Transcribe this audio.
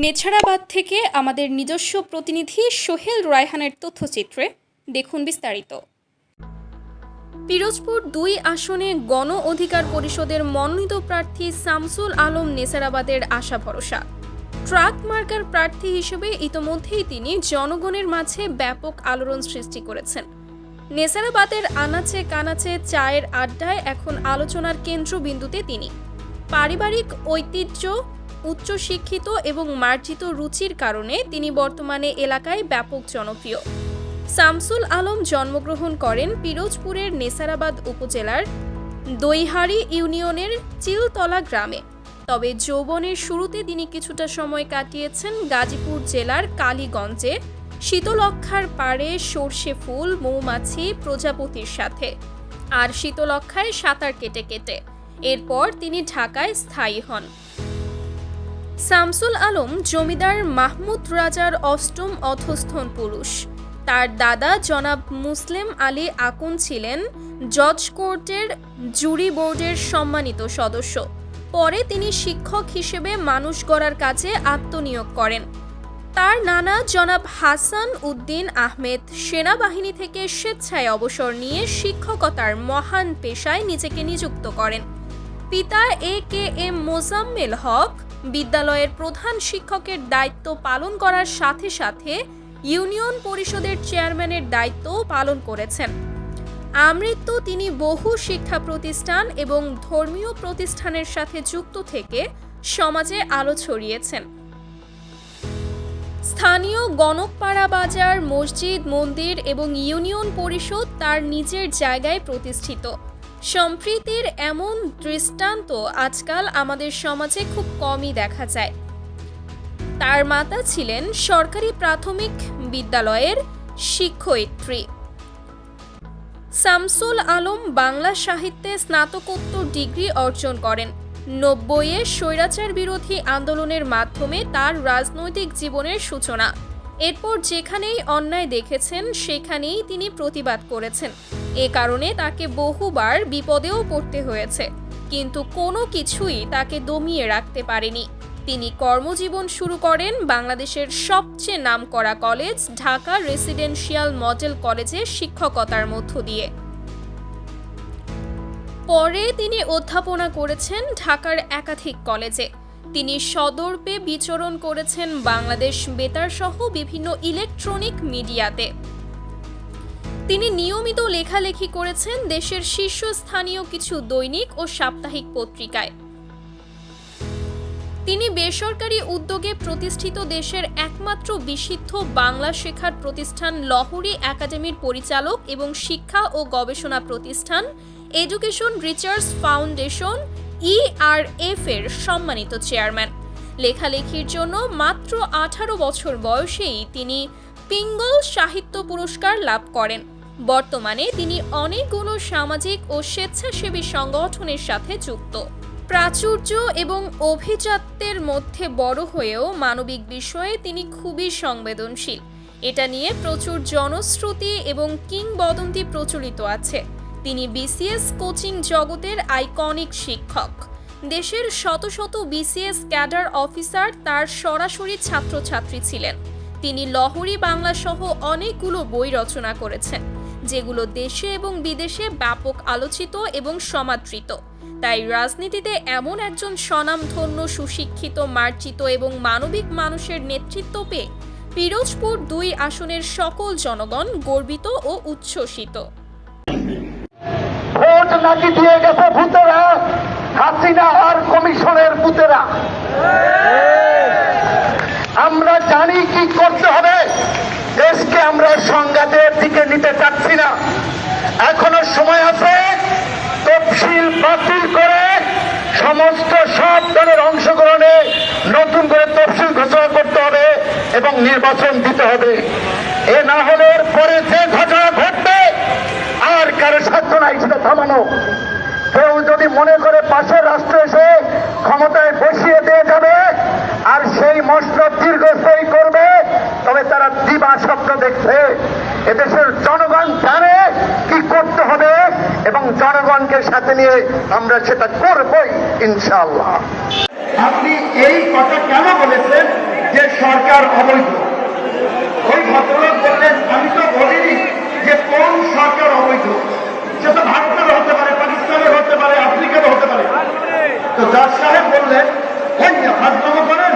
নেছারাবাদ থেকে আমাদের নিজস্ব প্রতিনিধি সোহেল রায়হানের তথ্যচিত্রে দেখুন বিস্তারিত। পিরোজপুর ২ আসনে গণ অধিকার পরিষদের মনোনীত প্রার্থী শামসুল আলম নেছারাবাদের আশা ভরসা। ট্রাক মার্কার প্রার্থী হিসেবে ইতোমধ্যেই তিনি জনগণের মাঝে ব্যাপক আলোড়ন সৃষ্টি করেছেন। নেছারাবাদের আনাচে কানাচে চায়ের আড্ডায় এখন আলোচনার কেন্দ্রবিন্দুতে তিনি। পারিবারিক ঐতিহ্য, উচ্চশিক্ষিত এবং মার্জিত রুচির কারণে তিনি বর্তমানে এলাকায় ব্যাপক জনপ্রিয়। শামসুল আলম জন্মগ্রহণ করেন পিরোজপুরের নেছারাবাদ উপজেলার দইহারি ইউনিয়নের চিলতলা গ্রামে। তবে যৌবনের শুরুতে তিনি কিছুটা সময় কাটিয়েছেন গাজীপুর জেলার কালীগঞ্জে শীতলক্ষার পাড়ে সর্ষে ফুল, মৌমাছি, প্রজাপতির সাথে আর শীতলক্ষায় সাঁতার কেটে কেটে এরপর তিনি ঢাকায় স্থায়ী হন। শামসুল আলম জমিদার মাহমুদ রাজার অষ্টম অধস্তন পুরুষ। তার দাদা জনাব মুসলিম আলী আকুন ছিলেন জজ কোর্টের জুরি বোর্ডের সম্মানিত সদস্য। পরে তিনি শিক্ষক হিসেবে মানুষ গড়ার কাজে আত্মনিয়োগ করেন। তার নানা জনাব হাসান উদ্দিন আহমেদ সেনাবাহিনী থেকে স্বেচ্ছায় অবসর নিয়ে শিক্ষকতার মহান পেশায় নিজেকে নিযুক্ত করেন। পিতা AKM মোজাম্মেল হক বিদ্যালয়ের প্রধান শিক্ষকের দায়িত্ব পালন করার সাথে সাথে ইউনিয়ন পরিষদের চেয়ারম্যানের দায়িত্বও পালন করেছেন। আমৃত্যু তিনি বহু শিক্ষা প্রতিষ্ঠান এবং ধর্মীয় প্রতিষ্ঠানের সাথে যুক্ত থেকে সমাজে আলো ছড়িয়েছেন। স্থানীয় গণকপাড়া বাজার, মসজিদ, মন্দির এবং ইউনিয়ন পরিষদ তার নিজের জায়গায় প্রতিষ্ঠিত। সম্প্রীতির এমন দৃষ্টান্ত আজকাল আমাদের সমাজে খুব কমই দেখা যায়। তার মাতা ছিলেন সরকারি প্রাথমিক বিদ্যালয়ের শিক্ষয়িত্রী। শামসুল আলম বাংলা সাহিত্যে স্নাতকোত্তর ডিগ্রি অর্জন করেন। ৯০-এ স্বৈরাচার বিরোধী আন্দোলনের মাধ্যমে তার রাজনৈতিক জীবনের সূচনা। এরপর যেখানেই অন্যায় দেখেছেন সেখানেই তিনি প্রতিবাদ করেছেন। এ কারণে তাকে বহুবার বিপদেও পড়তে হয়েছে, কিন্তু কোনো কিছুই তাকে দমিয়ে রাখতে পারেনি। তিনি কর্মজীবন শুরু করেন বাংলাদেশের সবচেয়ে নামকরা কলেজ ঢাকা রেসিডেন্সিয়াল মডেল কলেজে শিক্ষকতার মধ্য দিয়ে। পরে তিনি অধ্যাপনা করেছেন ঢাকার একাধিক কলেজে। তিনি সদর্পে বিচরণ করেছেন বাংলাদেশ বেতার সহ বিভিন্ন ইলেকট্রনিক মিডিয়াতে। তিনি নিয়মিত লেখালেখি করেছেন দেশের শীর্ষস্থানীয় কিছু দৈনিক ও সাপ্তাহিক পত্রিকায়। তিনি বেসরকারি উদ্যোগে প্রতিষ্ঠিত দেশের একমাত্র বিশুদ্ধ বাংলা শেখার প্রতিষ্ঠান লহরী একাডেমির পরিচালক এবং শিক্ষা ও গবেষণা প্রতিষ্ঠান এডুকেশন রিসার্চ ফাউন্ডেশন ERF এর সম্মানিত চেয়ারম্যান। লেখালেখির জন্য মাত্র 18 বছর বয়সেই তিনি পিঙ্গল সাহিত্য পুরস্কার লাভ করেন। বর্তমানে তিনি অনেকগুলো সামাজিক ও স্বেচ্ছাসেবী সংগঠনের সাথে যুক্ত। প্রাচুর্য এবং অভিজাত্যের মধ্যে বড় হয়েও মানবিক বিষয়ে তিনি খুবই সংবেদনশীল। এটা নিয়ে প্রচুর জনশ্রুতি এবং কিংবদন্তি প্রচলিত আছে। তিনি BCS কোচিং জগতের আইকনিক শিক্ষক। দেশের শত শত BCS ক্যাডার অফিসার তার সরাসরি ছাত্রছাত্রী ছিলেন। তিনি লহরী বাংলা সহ অনেকগুলো বই রচনা করেছেন, যেগুলো দেশে এবং বিদেশে ব্যাপক আলোচিত এবং সমাদৃত। তাই রাজনীতিতে এমন একজন স্বনামধন্য, সুশিক্ষিত, মার্জিত এবং মানবিক মানুষের নেতৃত্ব পেয়ে পিরোজপুর ২ আসনের সকল জনগণ গর্বিত ও উচ্ছ্বসিত। ভোট নাকি দিয়ে গেছে ভূতেরা, হাসিনা আর কমিশনের ভূতেরা। আমরা জানি কি করতে হবে। দেশকে আমরা সংঘাতের দিকে নিতে চাচ্ছি না। এখনো সময় আছে। তফসিল বাতিল করে সমস্ত সব দলের অংশগ্রহণে নতুন করে তফসিল ঘোষণা করতে হবে এবং নির্বাচন দিতে হবে। এ না হলে পরে যে ঘটনা ঘটবে আর কারো সাধ্য নাই সেটা থামানো। কেউ যদি মনে করে পাশের রাষ্ট্র এসে ক্ষমতায় বসিয়ে দিয়ে যাবে আর সেই মসনদ দীর্ঘস্থায়ী করবে, তবে তারা দিবা স্বপ্ন দেখছে। এদেশের জনগণ জানে কি করতে হবে এবং জনগণকে সাথে নিয়ে আমরা সেটা করবই ইনশাআল্লাহ। আপনি এই কথা কেন বলেছেন সরকার অবৈধ। ওই ভদ্রলোক বললেন, আমি তো বলিনি যে কোন সরকার অবৈধ, সে তো ভারতের হতে পারে, পাকিস্তানের হতে পারে, আফ্রিকার হতে পারে। তো জজ সাহেব বললেন, ফাজলামো করেন,